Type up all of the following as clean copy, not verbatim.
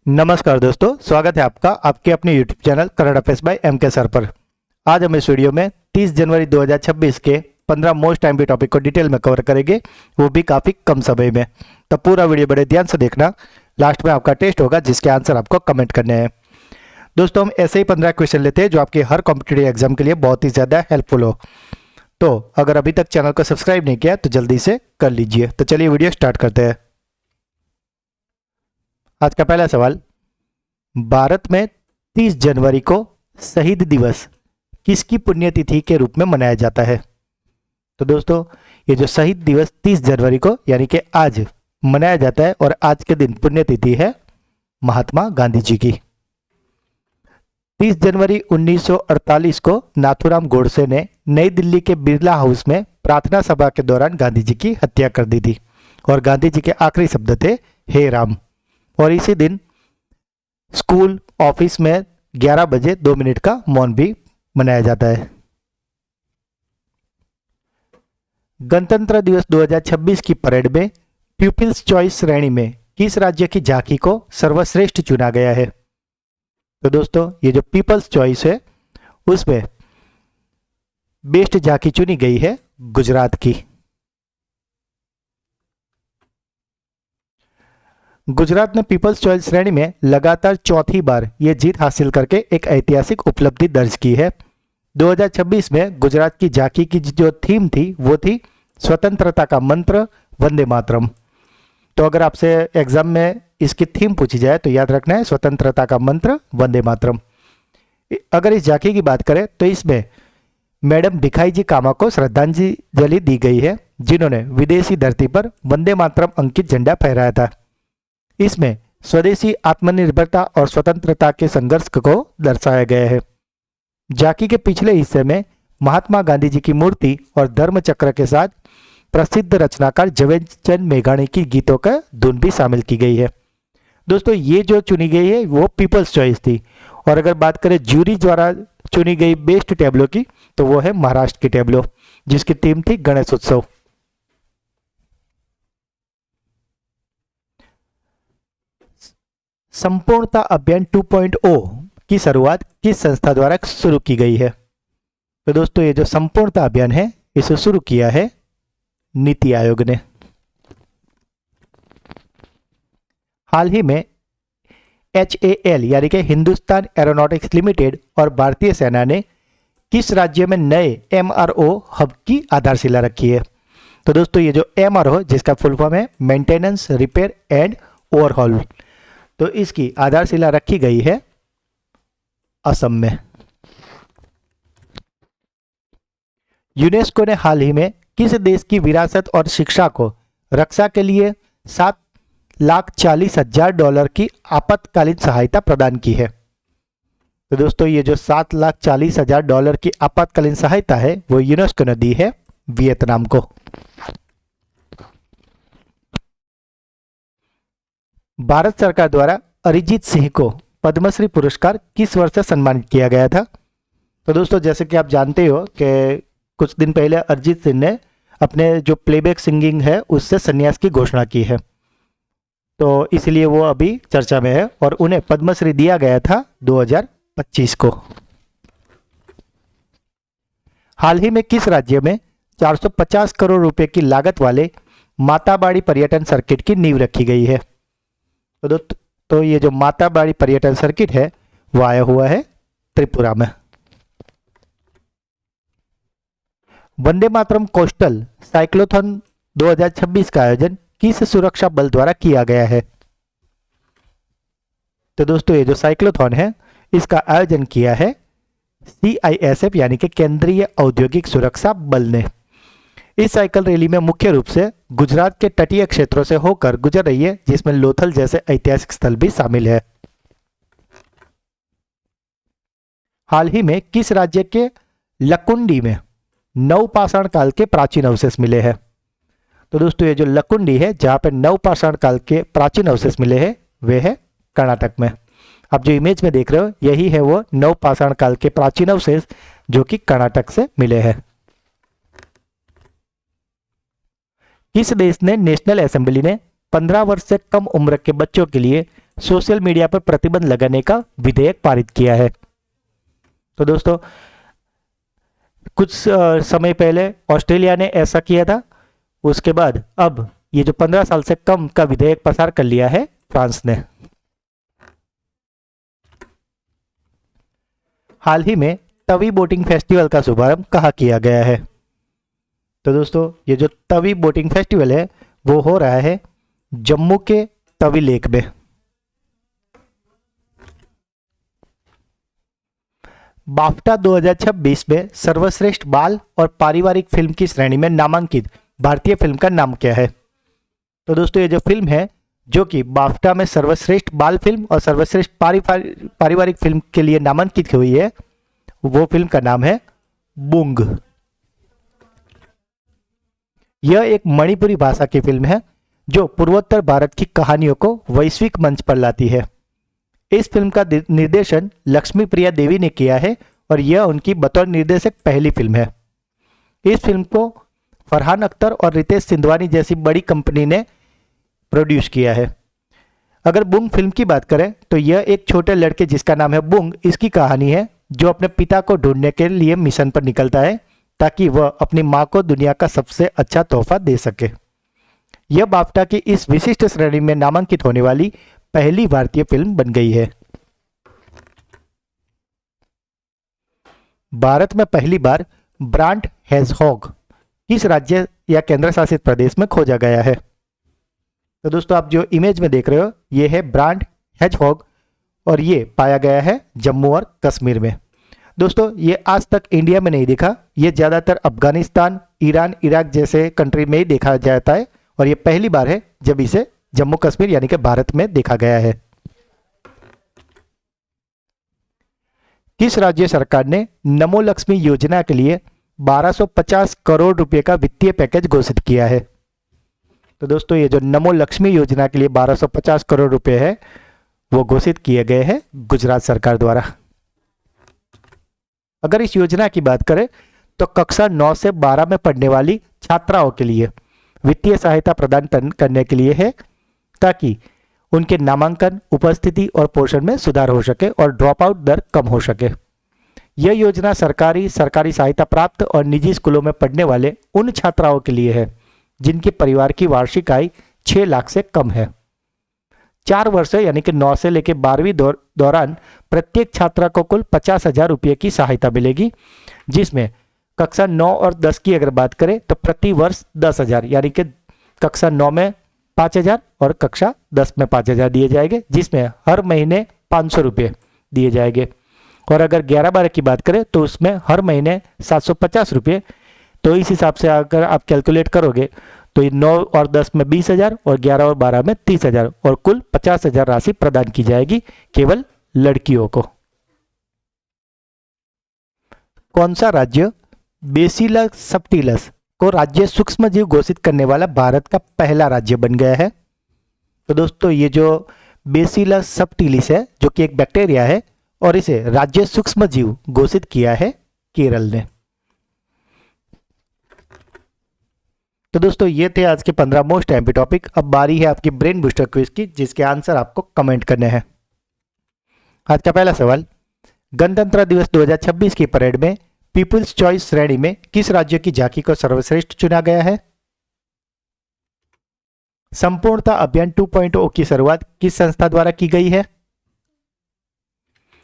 नमस्कार दोस्तों, स्वागत है आपका आपके अपने YouTube channel current affairs by MK sir पर। आज हम इस वीडियो में 30 जनवरी 2026 के 15 मोस्ट टाइम टॉपिक को डिटेल में कवर करेंगे, वो भी काफ़ी कम समय में। तो पूरा वीडियो बड़े ध्यान से देखना, लास्ट में आपका टेस्ट होगा जिसके आंसर आपको कमेंट करने हैं। दोस्तों, हम ऐसे ही 15 क्वेश्चन लेते हैं जो आपके हर कॉम्पिटिटिव एग्जाम के लिए बहुत ही ज़्यादा हेल्पफुल हो। तो अगर अभी तक चैनल को सब्सक्राइब नहीं किया तो जल्दी से कर लीजिए। तो चलिए वीडियो स्टार्ट करते हैं। आज का पहला सवाल, भारत में 30 जनवरी को शहीद दिवस किसकी पुण्यतिथि के रूप में मनाया जाता है? तो दोस्तों, ये जो शहीद दिवस 30 जनवरी को यानी कि आज मनाया जाता है और आज के दिन पुण्यतिथि है महात्मा गांधी जी की। 30 जनवरी 1948 को नाथूराम गोडसे ने नई दिल्ली के बिरला हाउस में प्रार्थना सभा के दौरान गांधी जी की हत्या कर दी थी और गांधी जी के आखिरी शब्द थे हे राम। और इसी दिन स्कूल ऑफिस में 11 बजे 2 मिनट का मौन भी मनाया जाता है। गणतंत्र दिवस 2026 की परेड में पीपल्स चॉइस श्रेणी में किस राज्य की झांकी को सर्वश्रेष्ठ चुना गया है? तो दोस्तों, ये जो पीपल्स चॉइस है उसमें बेस्ट झांकी चुनी गई है गुजरात की। गुजरात ने पीपल्स चॉइस श्रेणी में लगातार चौथी बार यह जीत हासिल करके एक ऐतिहासिक उपलब्धि दर्ज की है। 2026 में गुजरात की झांकी की जो थीम थी वो थी स्वतंत्रता का मंत्र वंदे मातरम। तो अगर आपसे एग्जाम में इसकी थीम पूछी जाए तो याद रखना है स्वतंत्रता का मंत्र वंदे मातरम। अगर इस झांकी की बात करें तो इसमें मैडम भिखाई जी कामा को श्रद्धांजलि दी गई है, जिन्होंने विदेशी धरती पर वंदे मातरम अंकित झंडा फहराया था। इसमें स्वदेशी आत्मनिर्भरता और स्वतंत्रता के संघर्ष को दर्शाया गया है। झांकी के पिछले हिस्से में महात्मा गांधी जी की मूर्ति और धर्म चक्र के साथ प्रसिद्ध रचनाकार झवेरचंद मेघाणी की गीतों का धुन भी शामिल की गई है। दोस्तों, ये जो चुनी गई है वो पीपल्स चॉइस थी। और अगर बात करें ज्यूरी द्वारा चुनी गई बेस्ट टैब्लो की तो वो है महाराष्ट्र की टैब्लो, जिसकी थीम थी गणेश उत्सव। संपूर्णता अभियान 2.0 की शुरुआत किस संस्था द्वारा शुरू की गई है? तो दोस्तों, ये जो संपूर्णता अभियान है इसे शुरू किया है नीति आयोग ने। हाल ही में HAL यानी कि हिंदुस्तान एरोनॉटिक्स लिमिटेड और भारतीय सेना ने किस राज्य में नए MRO हब की आधारशिला रखी है? तो दोस्तों, ये जो MRO जिसका फुल फॉर्म है मेंटेनेंस रिपेयर एंड ओवरहॉल, तो इसकी आधारशिला रखी गई है असम में। यूनेस्को ने हाल ही में किस देश की विरासत और शिक्षा को रक्षा के लिए $7,40,000 की आपातकालीन सहायता प्रदान की है? तो दोस्तों, ये जो $7,40,000 की आपातकालीन सहायता है वो यूनेस्को ने दी है वियतनाम को। भारत सरकार द्वारा अरिजीत सिंह को पद्मश्री पुरस्कार किस वर्ष से सम्मानित किया गया था? तो दोस्तों, जैसे कि आप जानते हो कि कुछ दिन पहले अरिजीत सिंह ने अपने जो प्लेबैक सिंगिंग है उससे संन्यास की घोषणा की है, तो इसलिए वो अभी चर्चा में है और उन्हें पद्मश्री दिया गया था 2025 को। हाल ही में किस राज्य में 450 करोड़ रुपए की लागत वाले माताबाड़ी पर्यटन सर्किट की नींव रखी गई है? तो ये जो माताबाड़ी पर्यटन सर्किट है वो आया हुआ है त्रिपुरा में। वंदे मातरम कोस्टल साइक्लोथॉन 2026 का आयोजन किस सुरक्षा बल द्वारा किया गया है? तो दोस्तों, ये जो साइक्लोथॉन है इसका आयोजन किया है CISF यानी कि केंद्रीय औद्योगिक सुरक्षा बल ने। इस साइकिल रैली में मुख्य रूप से गुजरात के तटीय क्षेत्रों से होकर गुजर रही है, जिसमें लोथल जैसे ऐतिहासिक स्थल भी शामिल है। हाल ही में किस राज्य के लकुंडी में नवपाषाण काल के प्राचीन अवशेष मिले हैं? तो दोस्तों, ये जो लकुंडी है जहां पर नवपाषाण काल के प्राचीन अवशेष मिले हैं वे है कर्नाटक में। आप जो इमेज में देख रहे हो यही है वो नवपाषाण काल के प्राचीन अवशेष जो कि कर्नाटक से मिले हैं। किस देश ने नेशनल असेंबली ने 15 वर्ष से कम उम्र के बच्चों के लिए सोशल मीडिया पर प्रतिबंध लगाने का विधेयक पारित किया है। तो दोस्तों कुछ समय पहले ऑस्ट्रेलिया ने ऐसा किया था, उसके बाद अब ये जो 15 साल से कम का विधेयक पास कर लिया है फ्रांस ने। हाल ही में तवी बोटिंग फेस्टिवल का शुभारंभ कहाँ किया गया है? तो दोस्तों ये जो तवी बोटिंग फेस्टिवल है वो हो रहा है जम्मू के तवी लेक में। बाफ्टा 2026 में सर्वश्रेष्ठ बाल और पारिवारिक फिल्म की श्रेणी में नामांकित भारतीय फिल्म का नाम क्या है? तो दोस्तों ये जो फिल्म है जो कि बाफ्टा में सर्वश्रेष्ठ बाल फिल्म और सर्वश्रेष्ठ पारिवारिक फिल्म के लिए नामांकित हुई है, वो फिल्म का नाम है बुंग। यह एक मणिपुरी भाषा की फिल्म है जो पूर्वोत्तर भारत की कहानियों को वैश्विक मंच पर लाती है। इस फिल्म का निर्देशन लक्ष्मी प्रिया देवी ने किया है और यह उनकी बतौर निर्देशक पहली फिल्म है। इस फिल्म को फरहान अख्तर और रितेश सिंधवानी जैसी बड़ी कंपनी ने प्रोड्यूस किया है। अगर बुंग फिल्म की बात करें तो यह एक छोटे लड़के जिसका नाम है बुंग, इसकी कहानी है जो अपने पिता को ढूंढने के लिए मिशन पर निकलता है ताकि वह अपनी मां को दुनिया का सबसे अच्छा तोहफा दे सके। यह बाफ्टा की इस विशिष्ट श्रेणी में नामांकित होने वाली पहली भारतीय फिल्म बन गई है। भारत में पहली बार ब्रांड हेजहॉग किस राज्य या केंद्र शासित प्रदेश में खोजा गया है? तो दोस्तों आप जो इमेज में देख रहे हो ये है ब्रांड हेजहॉग और ये पाया गया है जम्मू और कश्मीर में। दोस्तों ये आज तक इंडिया में नहीं दिखा, ये ज़्यादातर अफगानिस्तान, ईरान, इराक जैसे कंट्री में ही देखा जाता है और ये पहली बार है जब इसे जम्मू कश्मीर यानी कि भारत में देखा गया है। किस राज्य सरकार ने नमो लक्ष्मी योजना के लिए 1250 करोड़ रुपए का वित्तीय पैकेज घोषित किया है? तो दोस्तों ये जो नमो लक्ष्मी योजना के लिए 1250 करोड़ रुपए है वो घोषित किए गए हैं गुजरात सरकार द्वारा। अगर इस योजना की बात करें तो कक्षा 9 से 12 में पढ़ने वाली छात्राओं के लिए वित्तीय सहायता प्रदान करने के लिए है ताकि उनके नामांकन, उपस्थिति और पोषण में सुधार हो सके और ड्रॉप आउट दर कम हो सके। यह योजना सरकारी सहायता प्राप्त और निजी स्कूलों में पढ़ने वाले उन छात्राओं के लिए है जिनके परिवार की वार्षिक आय 6 लाख से कम है। 4 वर्ष यानी कि 9 से लेकर 12वीं दौरान प्रत्येक छात्रा को कुल 50,000 रुपये की सहायता मिलेगी, जिसमें कक्षा 9 और 10 की अगर बात करें तो प्रति वर्ष 10,000 यानी कि कक्षा 9 में 5,000 और कक्षा 10 में 5,000 दिए जाएंगे, जिसमें हर महीने 500 रुपये दिए जाएंगे। और अगर 11-12 की बात करें तो उसमें हर महीने 750 रुपये। तो इस हिसाब से अगर आप कैलकुलेट करोगे तो 9 और 10 में 20,000 और 11 और 12 में 30,000 और कुल 50,000 राशि प्रदान की जाएगी केवल लड़कियों को। कौन सा राज्य बेसिलस सबटिलस को राज्य सूक्ष्म जीव घोषित करने वाला भारत का पहला राज्य बन गया है? तो दोस्तों ये जो बेसिलस सबटिलिस है जो कि एक बैक्टीरिया है और इसे राज्य सूक्ष्म जीव घोषित किया है केरल ने। तो दोस्तों ये थे आज के 15 मोस्ट एमपी टॉपिक। अब बारी है आपकी ब्रेन बूस्टर क्विज की जिसके आंसर आपको कमेंट करने हैं। आज का पहला सवाल, गणतंत्र दिवस 2026 की परेड में पीपुल्स चॉइस श्रेणी में किस राज्य की झांकी को सर्वश्रेष्ठ चुना गया है? संपूर्णता अभियान 2.0 की शुरुआत किस संस्था द्वारा की गई है?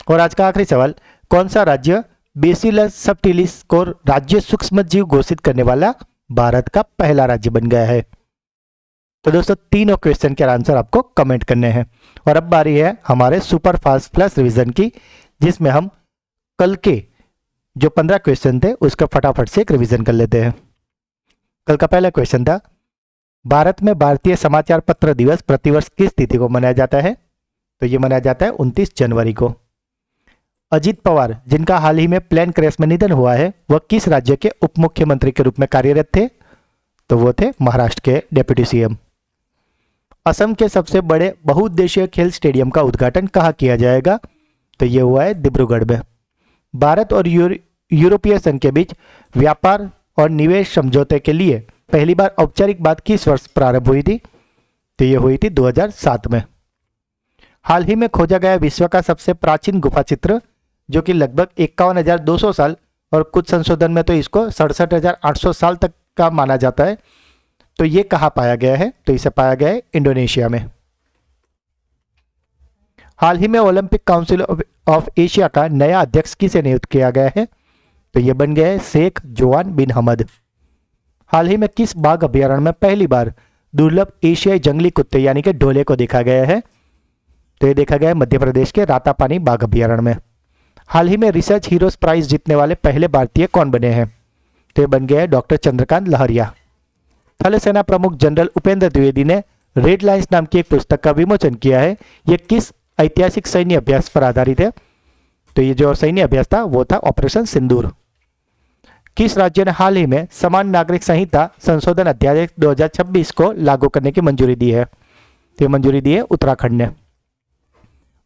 और आज का आखिरी सवाल, कौन सा राज्य बेसिलस सबटिलिस को राज्य सूक्ष्म जीव घोषित करने वाला भारत का पहला राज्य बन गया है? तो दोस्तों तीनों क्वेश्चन के आंसर आपको कमेंट करने हैं। और अब बारी है हमारे सुपर फास्ट प्लस रिवीजन की, जिसमें हम कल के जो 15 क्वेश्चन थे उसका फटाफट से एक रिवीजन कर लेते हैं। कल का पहला क्वेश्चन था, भारत में भारतीय समाचार पत्र दिवस प्रतिवर्ष किस तिथि को मनाया जाता है? तो ये मनाया जाता है 29 जनवरी को। अजीत पवार जिनका हाल ही में प्लेन क्रैश में निधन हुआ है वह किस राज्य के उप मुख्यमंत्री के रूप में कार्यरत थे? तो वो थे महाराष्ट्र के डिप्टी सीएम। असम के सबसे बड़े बहुउद्देशीय खेल स्टेडियम का उद्घाटन कहाँ किया जाएगा? तो ये हुआ है डिब्रूगढ़ में। भारत और यूरोपीय संघ के बीच व्यापार और निवेश समझौते के लिए पहली बार औपचारिक बात किस वर्ष प्रारंभ हुई थी? तो ये हुई थी 2007 में। हाल ही में खोजा गया विश्व का सबसे प्राचीन गुफा चित्र, जो कि लगभग 51,200 साल और कुछ संशोधन में तो इसको 67,800 साल तक का माना जाता है। तो ये कहाँ पाया गया है? तो इसे पाया गया है इंडोनेशिया में। हाल ही में ओलंपिक काउंसिल ऑफ एशिया का नया अध्यक्ष किसे नियुक्त किया गया है? तो ये बन गया है शेख जोआन बिन हमद। हाल ही में किस बाघ अभ्यारण्य में पहली बार दुर्लभ एशियाई जंगली कुत्ते यानी कि ढोले को देखा गया है? तो ये देखा गया है मध्य प्रदेश के रातापानी बाघ अभ्यारण्य में। हाल ही में रिसर्च हीरोज प्राइज जीतने वाले पहले भारतीय कौन बने हैं? तो ये बन गया है डॉक्टर चंद्रकांत लहरिया। थल सेना प्रमुख जनरल उपेंद्र द्विवेदी ने रेड लाइन्स नाम की एक पुस्तक का विमोचन किया है। यह किस ऐतिहासिक सैन्य अभ्यास पर आधारित है? तो ये जो सैन्य अभ्यास था वो था ऑपरेशन सिंदूर। किस राज्य ने हाल ही में समान नागरिक संहिता संशोधन अध्यादेश 2026 को लागू करने की मंजूरी दी है? तो ये मंजूरी दी है उत्तराखंड ने।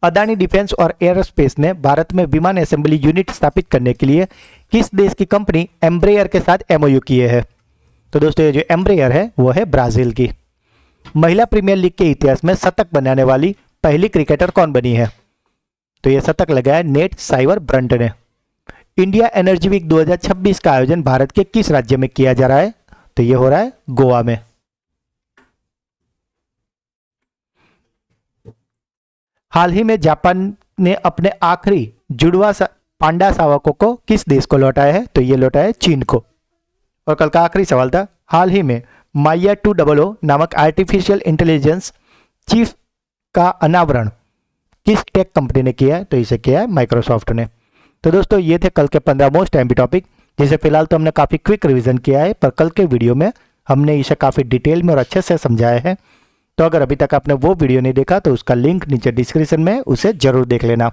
अदानी डिफेंस और एयरोस्पेस ने भारत में विमान असेंबली यूनिट स्थापित करने के लिए किस देश की कंपनी एम्ब्रेयर के साथ एमओयू किए हैं? तो दोस्तों ये जो एम्ब्रेयर है वो है ब्राजील की। महिला प्रीमियर लीग के इतिहास में शतक बनाने वाली पहली क्रिकेटर कौन बनी है? तो ये शतक लगाया नेट साइवर ब्रंट ने। इंडिया एनर्जी वीक 2026 का आयोजन भारत के किस राज्य में किया जा रहा है? तो ये हो रहा है गोवा में। हाल ही में जापान ने अपने आखिरी जुड़वा पांडा शावकों को किस देश को लौटाया है? तो ये लौटाया है चीन को। और कल का आखिरी सवाल था, हाल ही में माया 200 नामक आर्टिफिशियल इंटेलिजेंस चीफ का अनावरण किस टेक कंपनी ने किया है? तो इसे किया है माइक्रोसॉफ्ट ने। तो दोस्तों ये थे कल के 15 मोस्ट एमपी टॉपिक, जिसे फिलहाल तो हमने काफ़ी क्विक रिवीजन किया है, पर कल के वीडियो में हमने इसे काफ़ी डिटेल में और अच्छे से समझाया है। तो अगर अभी तक आपने वो वीडियो नहीं देखा तो उसका लिंक नीचे डिस्क्रिप्शन में, उसे जरूर देख लेना।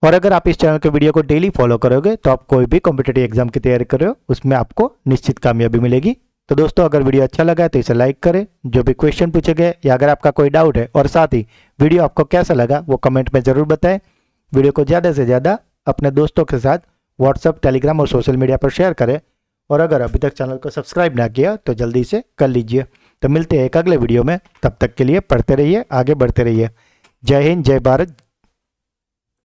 और अगर आप इस चैनल के वीडियो को डेली फॉलो करोगे तो आप कोई भी कॉम्पिटेटिव एग्जाम की तैयारी कर रहे हो उसमें आपको निश्चित कामयाबी मिलेगी। तो दोस्तों अगर वीडियो अच्छा लगा है तो इसे लाइक करें, जो भी क्वेश्चन पूछे गए या अगर आपका कोई डाउट है, और साथ ही वीडियो आपको कैसा लगा वो कमेंट में ज़रूर बताएं। वीडियो को ज़्यादा से ज़्यादा अपने दोस्तों के साथ व्हाट्सअप, टेलीग्राम और सोशल मीडिया पर शेयर करें। और अगर अभी तक चैनल को सब्सक्राइब ना किया तो जल्दी से कर लीजिए। तो मिलते हैं एक अगले वीडियो में, तब तक के लिए पढ़ते रहिए, आगे बढ़ते रहिए। जय हिंद, जय भारत।